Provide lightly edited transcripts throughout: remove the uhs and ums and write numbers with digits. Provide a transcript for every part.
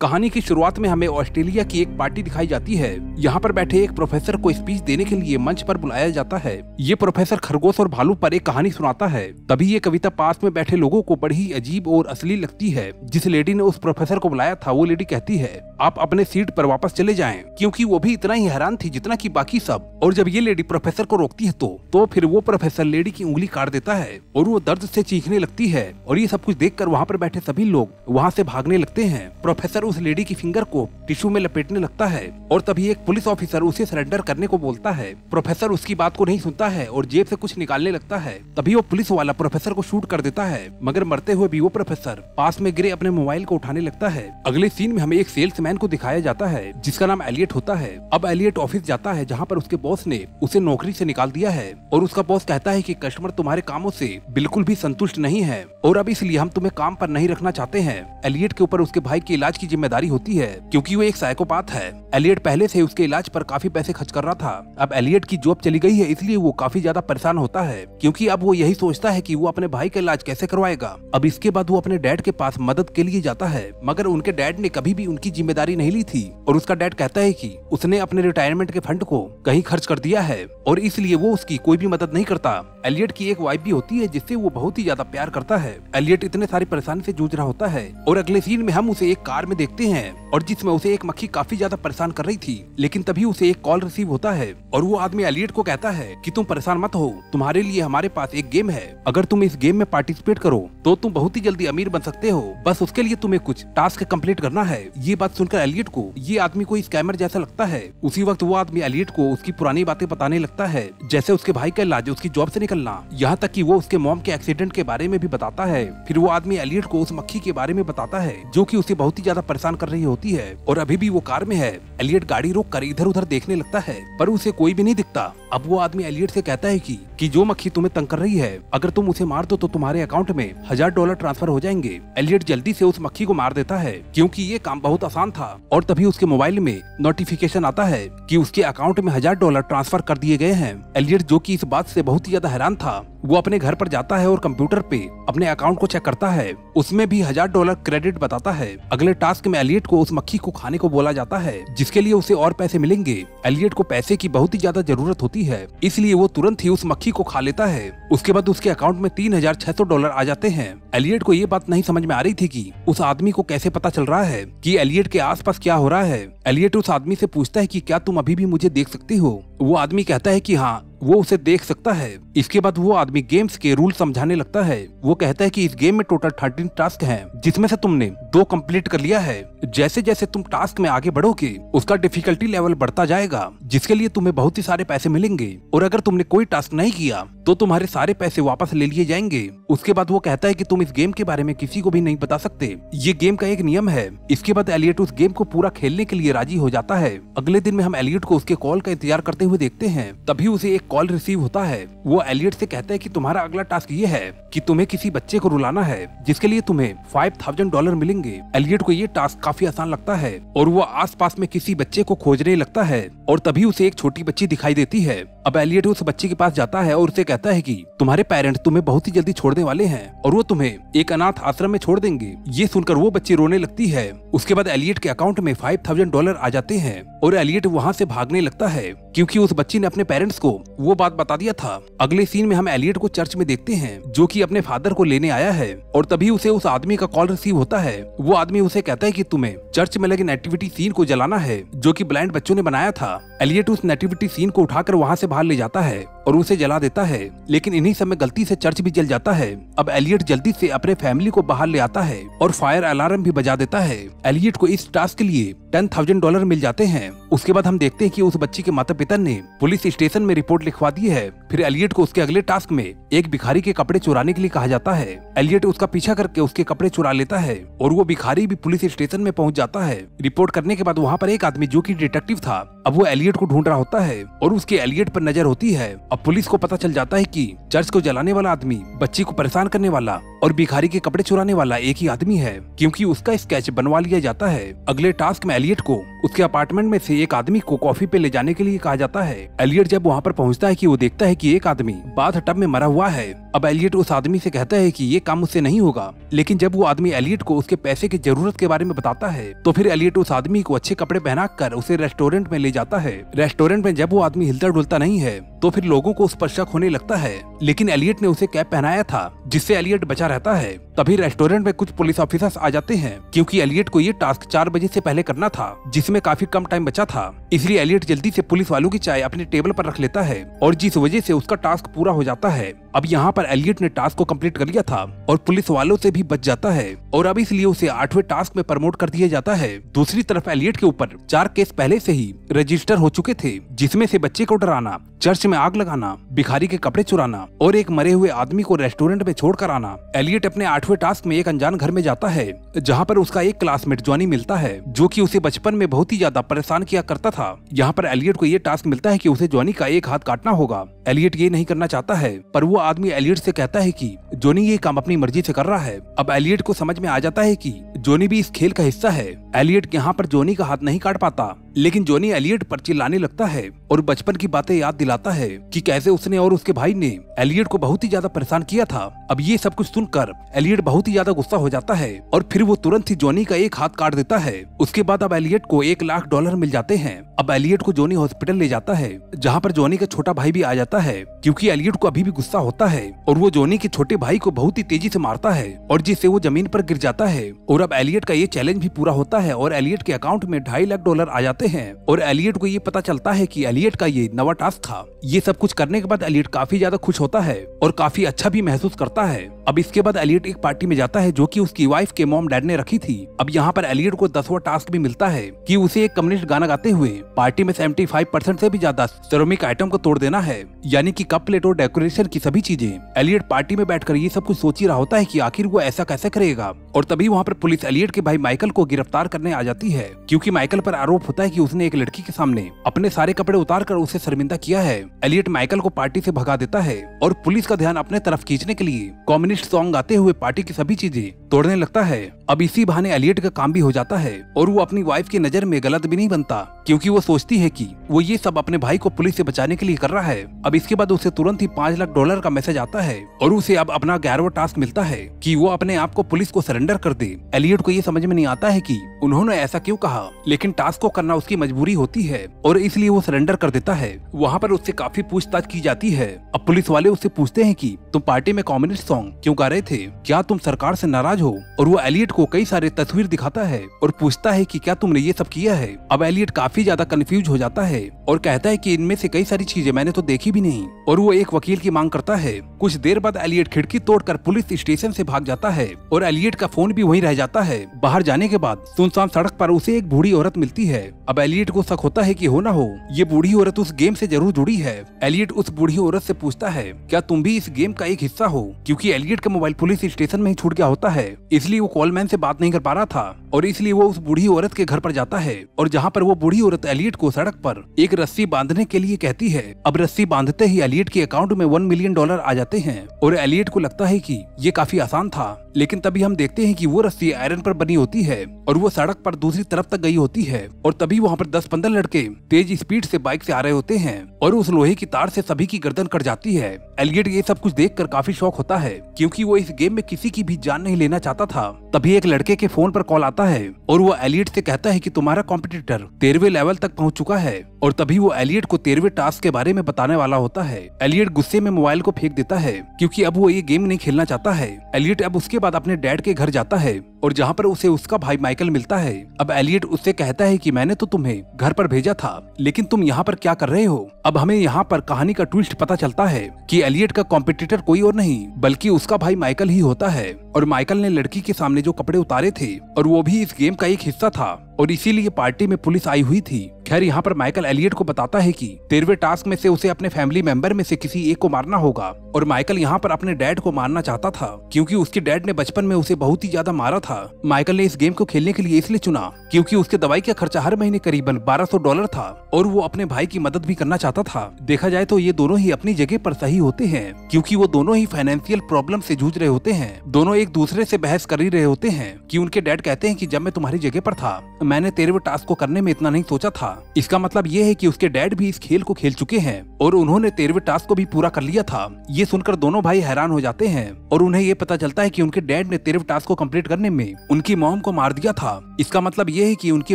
कहानी की शुरुआत में हमें ऑस्ट्रेलिया की एक पार्टी दिखाई जाती है। यहाँ पर बैठे एक प्रोफेसर को स्पीच देने के लिए मंच पर बुलाया जाता है। ये प्रोफेसर खरगोश और भालू पर एक कहानी सुनाता है। तभी ये कविता पास में बैठे लोगों को बड़ी ही अजीब और अश्लील लगती है। जिस लेडी ने उस प्रोफेसर को बुलाया था वो लेडी कहती है आप अपने सीट पर वापस चले जाएं, क्योंकि वो भी इतना ही हैरान थी जितना कि बाकी सब। और जब ये लेडी प्रोफेसर को रोकती है तो फिर वो प्रोफेसर लेडी की उंगली काट देता है और वो दर्द से चीखने लगती है। और ये सब कुछ देखकर वहाँ पर बैठे सभी लोग वहाँ से भागने लगते हैं। प्रोफेसर उस लेडी की फिंगर को टिश्यू में लपेटने लगता है और तभी एक पुलिस ऑफिसर उसे सरेंडर करने को बोलता है। प्रोफेसर उसकी बात को नहीं सुनता है और जेब से कुछ निकालने लगता है। तभी वो पुलिस वाला प्रोफेसर को शूट कर देता है, मगर मरते हुए भी वो प्रोफेसर पास में गिरे अपने मोबाइल को उठाने लगता है। अगले सीन में हमें एक सेल्समैन को दिखाया जाता है जिसका नाम एलियट होता है। अब एलियट ऑफिस जाता है जहाँ पर उसके बॉस ने उसे नौकरी से निकाल दिया है और उसका बॉस कहता है कि कस्टमर तुम्हारे कामों से बिल्कुल भी संतुष्ट नहीं है और अब इसलिए हम तुम्हें काम पर नहीं रखना चाहते हैं। एलियट के ऊपर उसके भाई के इलाज की जिम्मेदारी होती है क्योंकि वो एक साइकोपाथ है। एलियट पहले से उसके इलाज पर काफी पैसे खर्च कर रहा था। अब एलियट की जॉब चली गई है इसलिए वो काफी ज्यादा परेशान होता है क्योंकि अब वो यही सोचता है कि वो अपने भाई का इलाज कैसे करवाएगा। अब इसके बाद वो अपने डैड के पास मदद के लिए जाता है, मगर उनके डैड ने कभी भी उनकी जिम्मेदारी नहीं ली थी और उसका डैड कहता है कि उसने अपने रिटायरमेंट के फंड को कहीं खर्च कर दिया है और इसलिए वो उसकी कोई भी मदद नहीं करता। एलियट की एक वाइफ भी होती है जिससे वो बहुत ही ज्यादा प्यार करता है। एलियट इतने सारी परेशानी से जूझ रहा होता है और अगले सीन में हम उसे एक कार में देखते हैं और जिसमें उसे एक मक्खी काफी ज्यादा परेशान कर रही थी। लेकिन तभी उसे एक कॉल रिसीव होता है और वो आदमी एलियट को कहता है कि तुम परेशान मत हो, तुम्हारे लिए हमारे पास एक गेम है। अगर तुम इस गेम में पार्टिसिपेट करो तो तुम बहुत ही जल्दी अमीर बन सकते हो, बस उसके लिए तुम्हें कुछ टास्क कंप्लीट करना है। ये बात सुनकर एलियट को ये आदमी कोई स्कैमर जैसा लगता है। उसी वक्त वो आदमी एलियट को उसकी पुरानी बातें बताने लगता है, जैसे उसके भाई का इलाज, उसकी जॉब से निकलना, यहाँ तक कि वो उसके मॉम के एक्सीडेंट के बारे में भी बताता है। फिर वो आदमी एलियट को उस मक्खी के बारे में बताता है जो कि उसे बहुत ही ज्यादा परेशान कर रही होती है और अभी भी वो कार में है। एलियट गाड़ी रोक कर इधर उधर देखने लगता है पर उसे कोई भी नहीं दिखता। अब वो आदमी एलियट से कहता है कि जो मक्खी तुम्हें तंग कर रही है अगर तुम उसे मार दो तो तुम्हारे अकाउंट में $1000 ट्रांसफर हो जाएंगे। एलियट जल्दी से उस मक्खी को मार देता है क्योंकि ये काम बहुत आसान था और तभी उसके मोबाइल में नोटिफिकेशन आता है कि उसके अकाउंट में $1000 ट्रांसफर कर दिए गए हैं। एलियट जो कि इस बात से बहुत ही ज्यादा हैरान था वो अपने घर पर जाता है और कंप्यूटर पे अपने अकाउंट को चेक करता है, उसमें भी $1000 क्रेडिट बताता है। अगले टास्क में एलियट को उस मक्खी को खाने को बोला जाता है जिसके लिए उसे और पैसे मिलेंगे। एलियट को पैसे की बहुत ही ज्यादा जरूरत होती है इसलिए वो तुरंत ही उस मक्खी को खा लेता है। उसके बाद उसके अकाउंट में $3600 आ जाते हैं। एलियट को ये बात नहीं समझ में आ रही थी कि उस आदमी को कैसे पता चल रहा है कि एलियट के आसपास क्या हो रहा है। एलियट उस आदमी से पूछता है कि क्या तुम अभी भी मुझे देख सकती हो। वो आदमी कहता है कि हाँ वो उसे देख सकता है। इसके बाद वो आदमी गेम्स के रूल समझाने लगता है। वो कहता है कि इस गेम में टोटल 13 टास्क हैं जिसमें से तुमने 2 कंप्लीट कर लिया है। जैसे जैसे तुम टास्क में आगे बढ़ोगे उसका डिफिकल्टी लेवल बढ़ता जाएगा जिसके लिए तुम्हें बहुत ही सारे पैसे मिलेंगे और अगर तुमने कोई टास्क नहीं किया तो तुम्हारे सारे पैसे वापस ले लिए जाएंगे। उसके बाद वो कहता है कि तुम इस गेम के बारे में किसी को भी नहीं बता सकते, ये गेम का एक नियम है। इसके बाद एलियट उस गेम को पूरा खेलने के लिए राजी हो जाता है। अगले दिन में हम एलियट को उसके कॉल का इंतजार करते हुए देखते हैं। तभी उसे एक कॉल रिसीव होता है। वो एलियट से कहता है कि तुम्हारा अगला टास्क ये है कि तुम्हें किसी बच्चे को रुलाना है जिसके लिए तुम्हें $5000 मिलेंगे। एलियट को ये टास्क काफी आसान लगता है और वो आसपास में किसी बच्चे को खोजने लगता है और तभी उसे एक छोटी बच्ची दिखाई देती है। अब एलियट उस बच्चे के पास जाता है और उसे कहता है कि तुम्हारे पेरेंट्स तुम्हें बहुत ही जल्दी छोड़ने वाले हैं और वो तुम्हें एक अनाथ आश्रम में छोड़ देंगे। ये सुनकर वो बच्ची रोने लगती है। उसके बाद एलियट के अकाउंट में $5000 आ जाते हैं और एलियट वहाँ से भागने लगता है क्योंकि उस बच्ची ने अपने पेरेंट्स को वो बात बता दिया था। अगले सीन में हम एलियट को चर्च में देखते हैं जो कि अपने फादर को लेने आया है और तभी उसे उस आदमी का कॉल रिसीव होता है। वो आदमी उसे कहता है कि तुम्हें चर्च में लगे नेटिविटी सीन को जलाना है जो कि ब्लाइंड बच्चों ने बनाया था। एलियट उस नेटिविटी सीन को उठाकर वहाँ से बाहर ले जाता है और उसे जला देता है, लेकिन इन्हीं समय गलती से चर्च भी जल जाता है। अब एलियट जल्दी से अपने फैमिली को बाहर ले आता है और फायर अलार्म भी बजा देता है। एलियट को इस टास्क के लिए $10,000 मिल जाते हैं। उसके बाद हम देखते हैं कि उस बच्ची के माता पिता ने पुलिस स्टेशन में रिपोर्ट लिखवा दी है। फिर एलियट को उसके अगले टास्क में एक भिखारी के कपड़े चुराने के लिए कहा जाता है। एलियट उसका पीछा करके उसके कपड़े चुरा लेता है और वो भिखारी भी पुलिस स्टेशन में पहुंच जाता है। रिपोर्ट करने के बाद वहाँ पर एक आदमी जो कि डिटेक्टिव था अब वो एलियट को ढूंढ रहा होता है और उसके एलियट पर नजर होती है। अब पुलिस को पता चल जाता है कि चर्च को जलाने वाला आदमी बच्ची को परेशान करने वाला और भिखारी के कपड़े चुराने वाला एक ही आदमी है, क्योंकि उसका स्केच बनवा लिया जाता है। अगले टास्क में एलियट को उसके अपार्टमेंट में से एक आदमी को कॉफी पे ले जाने के लिए कहा जाता है। एलियट जब वहाँ पर पहुँचता है कि वो देखता है कि एक आदमी बाथ टब में मरा हुआ है। अब एलियट उस आदमी से कहता है कि ये काम मुझसे नहीं होगा, लेकिन जब वो आदमी एलियट को उसके पैसे की जरूरत के बारे में बताता है तो फिर एलियट उस आदमी को अच्छे कपड़े पहनाकर उसे रेस्टोरेंट में ले जाता है। रेस्टोरेंट में जब वो आदमी हिलता डुलता नहीं है तो फिर लोगों को उस पर शक होने लगता है, लेकिन एलियट ने उसे कैप पहनाया था जिससे एलियट बचा रहता है। तभी रेस्टोरेंट में कुछ पुलिस ऑफिसर्स आ जाते हैं, क्योंकि एलियट को ये टास्क 4 बजे से पहले करना था, जिसमें काफी कम टाइम बचा था। इसलिए एलियट जल्दी से पुलिस वालों की चाय अपने टेबल पर रख लेता है और जिस वजह से उसका टास्क पूरा हो जाता है। अब यहाँ पर एलियट ने टास्क को कंप्लीट कर लिया था और पुलिस वालों से भी बच जाता है और अब इसलिए उसे 8वें टास्क में प्रमोट कर दिया जाता है। दूसरी तरफ एलियट के ऊपर 4 केस पहले से ही रजिस्टर हो चुके थे, जिसमें से बच्चे को डराना, चर्च में आग लगाना, भिखारी के कपड़े चुराना और एक मरे हुए आदमी को रेस्टोरेंट में छोड़कर आना। एलियट अपने 8वें टास्क में एक अनजान घर में जाता है, जहाँ पर उसका एक क्लासमेट जॉनी मिलता है, जो कि उसे बचपन में बहुत ही ज्यादा परेशान किया करता था। यहाँ पर एलियट को ये टास्क मिलता है कि उसे जॉनी का एक हाथ काटना होगा। एलियट ये नहीं करना चाहता है, पर वो आदमी एलियट से कहता है कि जॉनी ये काम अपनी मर्जी से कर रहा है। अब एलियट को समझ में आ जाता है कि जॉनी भी इस खेल का हिस्सा है। एलियट यहाँ पर जॉनी का हाथ नहीं काट पाता, लेकिन जॉनी एलियट पर चिल्लाने लगता है और बचपन की बातें याद दिलाता है कि कैसे उसने और उसके भाई ने एलियट को बहुत ही ज्यादा परेशान किया था। अब ये सब कुछ सुनकर एलियट बहुत ही ज्यादा गुस्सा हो जाता है और फिर वो तुरंत ही जॉनी का एक हाथ काट देता है। उसके बाद अब एलियट को $1,00,000 मिल जाते हैं। अब एलियट को जॉनी हॉस्पिटल ले जाता है, जहाँ पर जॉनी का छोटा भाई भी आ जाता है, क्योंकि एलियट को अभी भी गुस्सा होता है और वो जॉनी के छोटे भाई को बहुत ही तेजी से मारता है और जिससे वो जमीन पर गिर जाता है। और अब एलियट का ये चैलेंज भी पूरा होता है और एलियट के अकाउंट में $2.5 लाख आ जाते हैं और एलियट को ये पता चलता है कि एलियट का ये नवा टास्क था। ये सब कुछ करने के बाद एलियट काफी ज्यादा खुश होता है और काफी अच्छा भी महसूस करता है। अब इसके बाद एलियट एक पार्टी में जाता है जो कि उसकी वाइफ के मॉम डैड ने रखी थी। अब यहाँ पर एलियट को 10वां टास्क भी मिलता है कि उसे एक कम्युनिस्ट गाना गाते हुए पार्टी में 75% से भी ज्यादा सेरेमिक आइटम को तोड़ देना है, यानी कि कप प्लेट और डेकोरेशन की सभी चीजें। एलियट पार्टी में बैठकर ये सब कुछ सोच ही रहा होता है कि आखिर वो ऐसा कैसे करेगा और तभी वहाँ पर पुलिस एलियट के भाई माइकल को गिरफ्तार करने आ जाती है, क्योंकि माइकल पर आरोप होता है कि उसने एक लड़की के सामने अपने सारे कपड़े उतार कर उसे शर्मिंदा किया है। एलियट माइकल को पार्टी से भगा देता है और पुलिस का ध्यान अपने तरफ खींचने के लिए कम्युनिस्ट सॉन्ग गाते हुए पार्टी की सभी चीजें तोड़ने लगता है। अब इसी बहाने एलियट का काम भी हो जाता है और वो अपनी वाइफ की नजर में गलत भी नहीं बनता, क्योंकि वो सोचती है कि वो ये सब अपने भाई को पुलिस से बचाने के लिए कर रहा है। अब इसके बाद उसे तुरंत ही $5 लाख का मैसेज आता है और उसे अब अपना 11वां टास्क मिलता है कि वो अपने आप को पुलिस को सरेंडर कर दे। एलियट को ये समझ में नहीं आता है कि उन्होंने ऐसा क्यों कहा, लेकिन टास्क को करना उसकी मजबूरी होती है और इसलिए वो सरेंडर कर देता है। वहाँ पर उससे काफी पूछताछ की जाती है। अब पुलिस वाले उससे पूछते हैं कि तुम पार्टी में कम्युनिस्ट सॉन्ग क्यों गा रहे थे, क्या तुम सरकार से नाराज हो? और वो एलियट को कई सारे तस्वीर दिखाता है और पूछता है कि क्या तुमने ये सब किया है। अब एलियट काफी ज्यादा कंफ्यूज हो जाता है और कहता है कि इनमें से कई सारी चीजें मैंने तो देखी भी नहीं, और वो एक वकील की मांग करता है। कुछ देर बाद एलियट खिड़की तोड़कर पुलिस स्टेशन से भाग जाता है और एलियट का फोन भी वहीं रह जाता है। बाहर जाने के बाद सुनसान सड़क पर उसे एक बूढ़ी औरत मिलती है। अब एलियट को शक होता है कि हो ना हो ये बूढ़ी औरत उस गेम से जरूर जुड़ी है। एलियट उस बूढ़ी औरत से पूछता है क्या तुम भी इस गेम का एक हिस्सा हो, क्योंकि एलियट का मोबाइल पुलिस स्टेशन में ही छूट गया होता है, इसलिए वो कॉलमैन से बात नहीं कर पा रहा था और इसलिए वो उस बूढ़ी औरत के घर पर जाता है और जहाँ पर वो बूढ़ी औरत एलियट को सड़क पर एक रस्सी बांधने के लिए कहती है। अब रस्सी बांधते ही एलियट के अकाउंट में $1 मिलियन आ जाते हैं और एलियट को लगता है कि ये काफी आसान था, लेकिन तभी हम देखते हैं कि वो रस्सी आयरन पर बनी होती है और वो सड़क पर दूसरी तरफ तक गई होती है और तभी वहाँ पर 10-15 लड़के तेज स्पीड से बाइक से आ रहे होते हैं और उस लोहे की तार से सभी की गर्दन कट जाती है। एलियट ये सब कुछ देखकर काफी शौक होता है, क्योंकि वो इस गेम में किसी की भी जान नहीं लेना चाहता था। तभी एक लड़के के फोन पर कॉल आता है और वो एलियट से कहता है कि तुम्हारा कॉम्पिटिटर 13वें लेवल तक पहुंच चुका है और तभी वो एलियट को 13वें टास्क के बारे में बताने वाला होता है। एलियट गुस्से में मोबाइल को फेंक देता है, क्योंकि अब वो ये गेम नहीं खेलना चाहता है। एलियट अब उसके बाद अपने डैड के घर जाता है और जहाँ पर उसे उसका भाई माइकल मिलता है। अब एलियट उससे कहता है कि मैंने तो तुम्हें घर पर भेजा था, लेकिन तुम यहाँ पर क्या कर रहे हो? अब हमें यहाँ पर कहानी का ट्विस्ट पता चलता है कि एलियट का कॉम्पिटिटर कोई और नहीं बल्कि उसका भाई माइकल ही होता है और माइकल ने लड़की के सामने जो कपड़े उतारे थे और वो भी इस गेम का एक हिस्सा था और इसीलिए पार्टी में पुलिस आई हुई थी। खैर यहाँ पर माइकल एलियट को बताता है कि 13वें टास्क में से उसे अपने फैमिली मेंबर में से किसी एक को मारना होगा और माइकल यहाँ पर अपने डैड को मारना चाहता था क्योंकि उसके डैड ने बचपन में उसे बहुत ही ज्यादा मारा था। माइकल ने इस गेम को खेलने के लिए इसलिए चुना क्योंकि उसके दवाई का खर्चा हर महीने करीबन $1200 था और वो अपने भाई की मदद भी करना चाहता था। देखा जाए तो ये दोनों ही अपनी जगह पर सही होते हैं क्योंकि वो दोनों ही फाइनेंशियल प्रॉब्लम से जूझ रहे होते हैं। दोनों एक दूसरे से बहस कर ही रहे होते हैं कि उनके डैड कहते हैं कि जब मैं तुम्हारी जगह पर था मैंने 13वें टास्क को करने में इतना नहीं सोचा था। इसका मतलब ये है कि उसके डैड भी इस खेल को खेल चुके हैं और उन्होंने 13वें टास्क को भी पूरा कर लिया था। ये सुनकर दोनों भाई हैरान हो जाते हैं और उन्हें ये पता चलता है कि उनके डैड ने 13वें टास्क को कंप्लीट करने में उनकी मॉम को मार दिया था। इसका मतलब ये है कि उनकी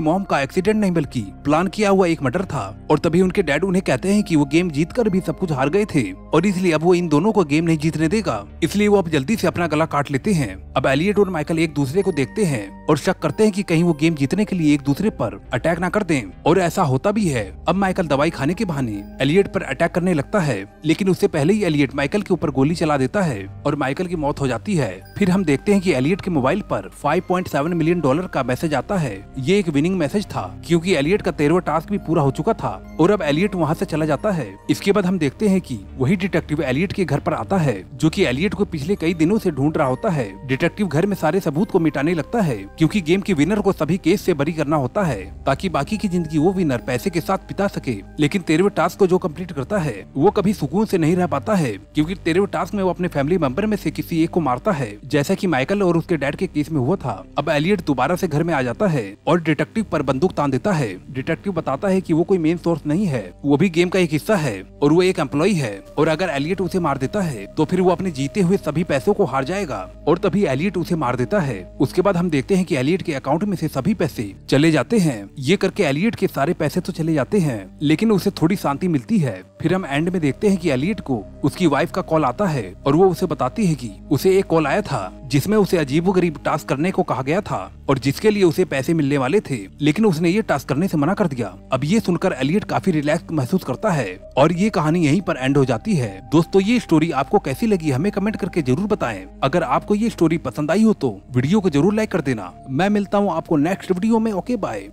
मॉम का एक्सीडेंट नहीं बल्कि प्लान किया हुआ एक मर्डर था। और तभी उनके डैड उन्हें कहते हैं कि वो गेम जीतकर भी सब कुछ हार गए थे और इसलिए अब वो इन दोनों को गेम नहीं जीतने देगा, इसलिए वो अब जल्दी से अपना गला काट लेते हैं। अब एलियट और माइकल एक दूसरे को देखते हैं और शक करते हैं कि कहीं वो गेम जीतने के लिए एक दूसरे पर अटैक ना कर दें और ऐसा होता भी है। अब माइकल दवाई खाने के बहाने एलियट पर अटैक करने लगता है लेकिन उससे पहले ही एलियट माइकल के ऊपर गोली चला देता है और माइकल की मौत हो जाती है। फिर हम देखते हैं कि एलियट के मोबाइल पर $5.7 मिलियन का मैसेज आता है। ये एक विनिंग मैसेज था क्योंकि एलियट का 13वां टास्क भी पूरा हो चुका था और अब एलियट वहाँ से चला जाता है। इसके बाद हम देखते हैं कि वही डिटेक्टिव एलियट के घर पर आता है जो कि एलियट को पिछले कई दिनों से ढूंढ रहा होता है। डिटेक्टिव घर में सारे सबूत को मिटाने लगता है क्योंकि गेम के विनर को सभी केस से बरी करना होता है ताकि बाकी की जिंदगी वो विनर पैसे के साथ बिता सके। लेकिन 13वें टास्क को जो कंप्लीट करता है वो कभी सुकून से नहीं रह पाता है क्योंकि 13वें टास्क में वो अपने फैमिली मेंबर में से किसी एक को मारता है जैसा कि माइकल और उसके डैड के केस में हुआ था। अब एलियट दोबारा से घर में आ जाता है और डिटेक्टिव पर बंदूक तान देता है। डिटेक्टिव बताता है कि वो कोई मेन सोर्स नहीं है, वो भी गेम का एक हिस्सा है और वो एक एम्प्लॉय है और अगर एलियट उसे मार देता है तो फिर वो अपने जीते हुए सभी पैसों को हार जाएगा और तभी एलियट उसे मार देता है। उसके बाद हम देखते हैं कि एलियट के अकाउंट में से सभी पैसे चले जाते हैं। ये करके एलियट के सारे पैसे तो चले जाते हैं लेकिन उसे थोड़ी शांति मिलती है। फिर हम एंड में देखते हैं कि एलियट को उसकी वाइफ का कॉल आता है और वो उसे बताती है कि उसे एक कॉल आया था जिसमें उसे अजीबोगरीब टास्क करने को कहा गया था और जिसके लिए उसे पैसे मिलने वाले थे लेकिन उसने ये टास्क करने से मना कर दिया। अब ये सुनकर एलियट काफी रिलैक्स महसूस करता है और ये कहानी यहीं पर एंड हो जाती है। दोस्तों ये स्टोरी आपको कैसी लगी हमें कमेंट करके जरूर बताएं। अगर आपको ये स्टोरी पसंद आई हो तो वीडियो को जरूर लाइक कर देना। मैं मिलता हूँ आपको नेक्स्ट वीडियो में। Okay bye.